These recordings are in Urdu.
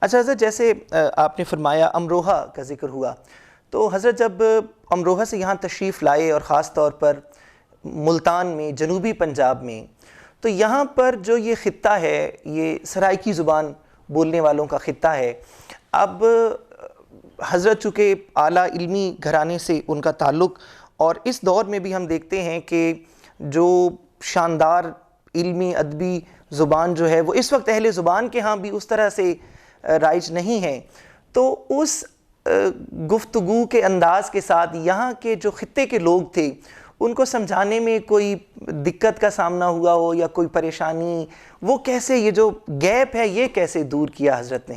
اچھا حضرت، جیسے آپ نے فرمایا امروہہ کا ذکر ہوا، تو حضرت جب امروہہ سے یہاں تشریف لائے اور خاص طور پر ملتان میں، جنوبی پنجاب میں، تو یہاں پر جو یہ خطہ ہے یہ سرائکی زبان بولنے والوں کا خطہ ہے. اب حضرت چونکہ اعلیٰ علمی گھرانے سے ان کا تعلق، اور اس دور میں بھی ہم دیکھتے ہیں کہ جو شاندار علمی ادبی زبان جو ہے وہ اس وقت اہل زبان کے ہاں بھی اس طرح سے رائج نہیں ہے، تو اس گفتگو کے انداز کے ساتھ یہاں کے جو خطے کے لوگ تھے ان کو سمجھانے میں کوئی دقت کا سامنا ہوا ہو یا کوئی پریشانی، وہ کیسے یہ جو گیپ ہے یہ کیسے دور کیا حضرت نے؟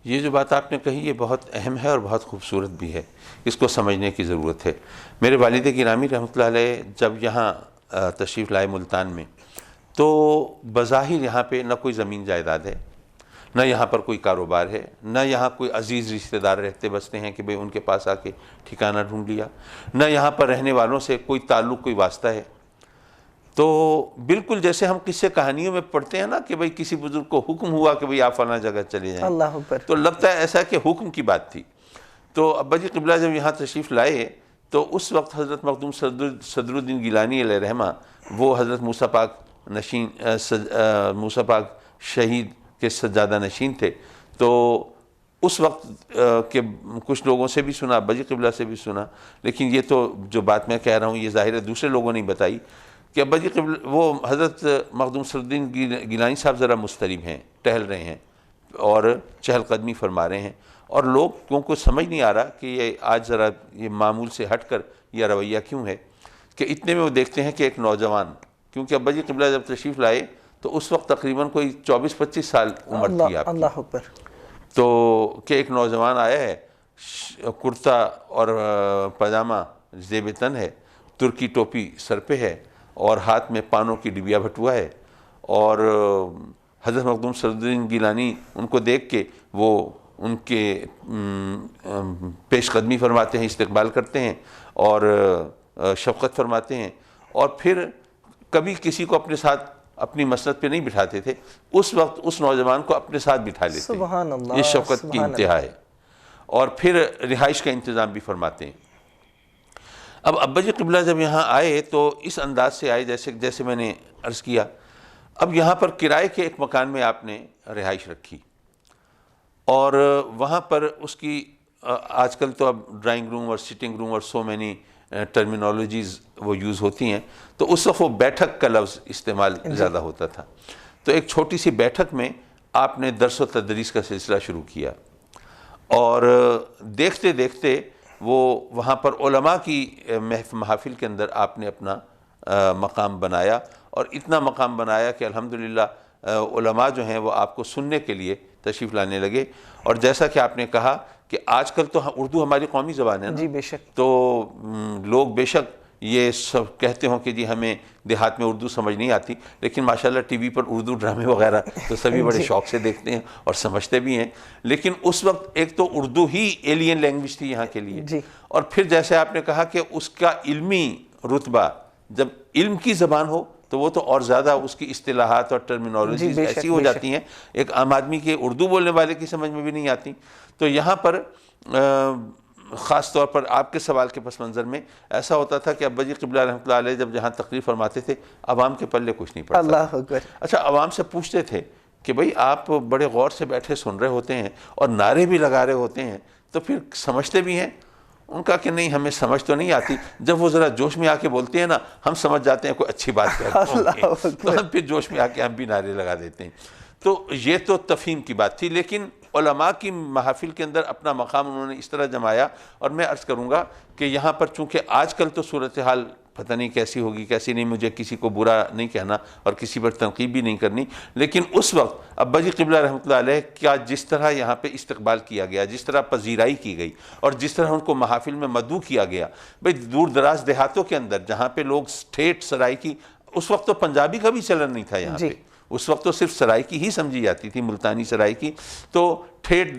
یہ جو بات آپ نے کہی یہ بہت اہم ہے اور بہت خوبصورت بھی ہے، اس کو سمجھنے کی ضرورت ہے. میرے والد گرامی رحمۃ اللہ علیہ جب یہاں تشریف لائے ملتان میں، تو بظاہر یہاں پہ نہ کوئی زمین جائیداد ہے، نہ یہاں پر کوئی کاروبار ہے، نہ یہاں کوئی عزیز رشتہ دار رہتے بستے ہیں کہ بھئی ان کے پاس آ کے ٹھکانہ ڈھونڈ لیا، نہ یہاں پر رہنے والوں سے کوئی تعلق، کوئی واسطہ ہے. تو بالکل جیسے ہم قصے کہانیوں میں پڑھتے ہیں نا کہ بھئی کسی بزرگ کو حکم ہوا کہ بھئی آپ فلاں جگہ چلے جائیں، اللہ اکبر، تو لگتا ہے ایسا کہ حکم کی بات تھی. تو ابا جی قبلہ جب یہاں تشریف لائے تو اس وقت حضرت مخدوم صدر الدین گیلانی علیہ رحمہ وہ حضرت موسیٰ پاک نشین موسیٰ پاک شہید کے سجادہ نشین تھے. تو اس وقت کے کچھ لوگوں سے بھی سنا، ابا جی قبلہ سے بھی سنا، لیکن یہ تو جو بات میں کہہ رہا ہوں یہ ظاہر ہے دوسرے لوگوں نے بتائی کہ ابا جی قبلہ وہ حضرت مخدوم صدر الدین گیلانی صاحب ذرا مضطرب ہیں، ٹہل رہے ہیں اور چہل قدمی فرما رہے ہیں، اور لوگوں کو سمجھ نہیں آ رہا کہ یہ آج ذرا یہ معمول سے ہٹ کر یہ رویہ کیوں ہے. کہ اتنے میں وہ دیکھتے ہیں کہ ایک نوجوان، کیونکہ ابا جی قبلہ جب تشریف لائے تو اس وقت تقریباً کوئی 24-25 سال عمر تھی آپ کی. اللہ اکبر. تو کہ ایک نوجوان آیا ہے، کرتا اور پاجامہ زیب تن ہے، ترکی ٹوپی سر پہ ہے اور ہاتھ میں پانوں کی ڈبیا بھٹوا ہے، اور حضرت مخدوم صدر الدین گیلانی ان کو دیکھ کے وہ ان کے پیش قدمی فرماتے ہیں، استقبال کرتے ہیں اور شفقت فرماتے ہیں. اور پھر کبھی کسی کو اپنے ساتھ اپنی مسند پہ نہیں بٹھاتے تھے، اس وقت اس نوجوان کو اپنے ساتھ بٹھا لیتے ہیں. سبحان اللہ، یہ شفقت کی انتہا ہے. اور پھر رہائش کا انتظام بھی فرماتے ہیں. اب ابا جی قبلہ جب یہاں آئے تو اس انداز سے آئے جیسے میں نے عرض کیا. اب یہاں پر کرائے کے ایک مکان میں آپ نے رہائش رکھی، اور وہاں پر اس کی آج کل تو اب ڈرائنگ روم اور سٹنگ روم اور سو مینی ٹرمینالوجیز وہ یوز ہوتی ہیں، تو اس وقت وہ بیٹھک کا لفظ استعمال زیادہ ہوتا تھا. تو ایک چھوٹی سی بیٹھک میں آپ نے درس و تدریس کا سلسلہ شروع کیا، اور دیکھتے دیکھتے وہ وہاں پر علماء کی محافل کے اندر آپ نے اپنا مقام بنایا، اور اتنا مقام بنایا کہ الحمدللہ علماء جو ہیں وہ آپ کو سننے کے لیے تشریف لانے لگے. اور جیسا کہ آپ نے کہا کہ آج کل تو اردو ہماری قومی زبان ہے نا، جی بے شک، تو لوگ بے شک یہ سب کہتے ہوں کہ جی ہمیں دیہات میں اردو سمجھ نہیں آتی، لیکن ماشاءاللہ ٹی وی پر اردو ڈرامے وغیرہ تو سبھی بڑے شوق سے دیکھتے ہیں اور سمجھتے بھی ہیں. لیکن اس وقت ایک تو اردو ہی ایلین لینگویج تھی یہاں کے لیے، اور پھر جیسے آپ نے کہا کہ اس کا علمی رتبہ جب علم کی زبان ہو تو وہ تو اور زیادہ اس کی اصطلاحات اور ٹرمینالوجیز ایسی ہو جاتی ہیں ایک عام آدمی کے، اردو بولنے والے کی سمجھ میں بھی نہیں آتی. تو یہاں پر خاص طور پر آپ کے سوال کے پس منظر میں ایسا ہوتا تھا کہ ابا جی قبلہ رحمۃ اللہ علیہ جب جہاں تقریر فرماتے تھے عوام کے پلے کچھ نہیں پڑتا. اللہ اکبر. اچھا، عوام سے پوچھتے تھے کہ بھئی آپ بڑے غور سے بیٹھے سن رہے ہوتے ہیں اور نعرے بھی لگا رہے ہوتے ہیں، تو پھر سمجھتے بھی ہیں؟ ان کا کہ نہیں، ہمیں سمجھ تو نہیں آتی. جب وہ ذرا جوش میں آ کے بولتے ہیں نا، ہم سمجھ جاتے ہیں کوئی اچھی بات کہہ رہے ہیں، تو ہم پھر جوش میں آ کے ہم بھی نعرے لگا دیتے ہیں. تو یہ تو تفہیم کی بات تھی، لیکن علماء کی محافل کے اندر اپنا مقام انہوں نے اس طرح جمایا. اور میں عرض کروں گا کہ یہاں پر چونکہ آج کل تو صورتحال پتہ نہیں کیسی ہوگی کیسی نہیں، مجھے کسی کو برا نہیں کہنا اور کسی پر تنقید بھی نہیں کرنی، لیکن اس وقت ابا جی قبلہ رحمۃ اللہ علیہ کیا جس طرح یہاں پہ استقبال کیا گیا، جس طرح پذیرائی کی گئی، اور جس طرح ان کو محافل میں مدعو کیا گیا. بھئی دور دراز دیہاتوں کے اندر جہاں پہ لوگ ٹھیٹھ سرائکی، اس وقت تو پنجابی کا بھی چلن نہیں تھا یہاں پہ، اس وقت تو صرف سرائکی ہی سمجھی جاتی تھی، ملتانی سرائکی. تو ٹھیٹھ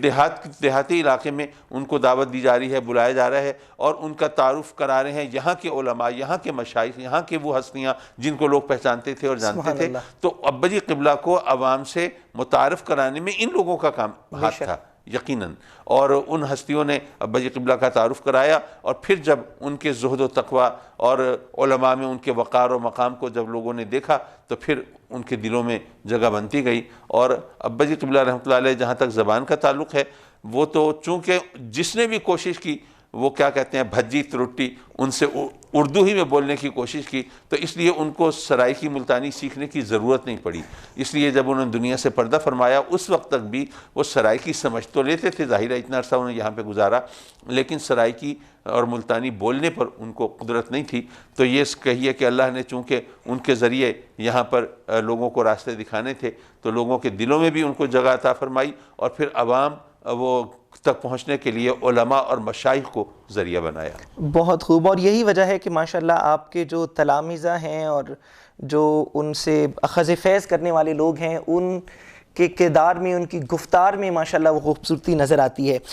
دیہاتی علاقے میں ان کو دعوت دی جا رہی ہے، بلایا جا رہا ہے، اور ان کا تعارف کرا رہے ہیں یہاں کے علماء، یہاں کے مشائخ، یہاں کے وہ ہستیاں جن کو لوگ پہچانتے تھے اور جانتے سبحان تھے۔ اللہ۔ تو ابا جی قبلہ کو عوام سے متعارف کرانے میں ان لوگوں کا کام ہاتھ تھا یقیناً، اور ان ہستیوں نے ابا جی قبلہ کا تعارف کرایا، اور پھر جب ان کے زہد و تقویٰ اور علماء میں ان کے وقار و مقام کو جب لوگوں نے دیکھا تو پھر ان کے دلوں میں جگہ بنتی گئی۔ اور ابا جی قبلہ رحمۃ اللہ علیہ جہاں تک زبان کا تعلق ہے، وہ تو چونکہ جس نے بھی کوشش کی وہ کیا کہتے ہیں بھجی ترٹی ان سے اردو ہی میں بولنے کی کوشش کی، تو اس لیے ان کو سرائیکی ملتانی سیکھنے کی ضرورت نہیں پڑی۔ اس لیے جب انہوں نے دنیا سے پردہ فرمایا اس وقت تک بھی وہ سرائیکی سمجھ تو لیتے تھے، ظاہر ہے اتنا عرصہ انہوں نے یہاں پہ گزارا، لیکن سرائیکی اور ملتانی بولنے پر ان کو قدرت نہیں تھی۔ تو یہ کہیے کہ اللہ نے چونکہ ان کے ذریعے یہاں پر لوگوں کو راستے دکھانے تھے تو لوگوں کے دلوں میں بھی ان کو جگہ عطا فرمائی، اور پھر عوام وہ تک پہنچنے کے لیے علماء اور مشائخ کو ذریعہ بنایا۔ بہت خوب، اور یہی وجہ ہے کہ ماشاءاللہ آپ کے جو تلامذہ ہیں اور جو ان سے اخذ فیض کرنے والے لوگ ہیں، ان کے کردار میں، ان کی گفتار میں ماشاءاللہ وہ خوبصورتی نظر آتی ہے۔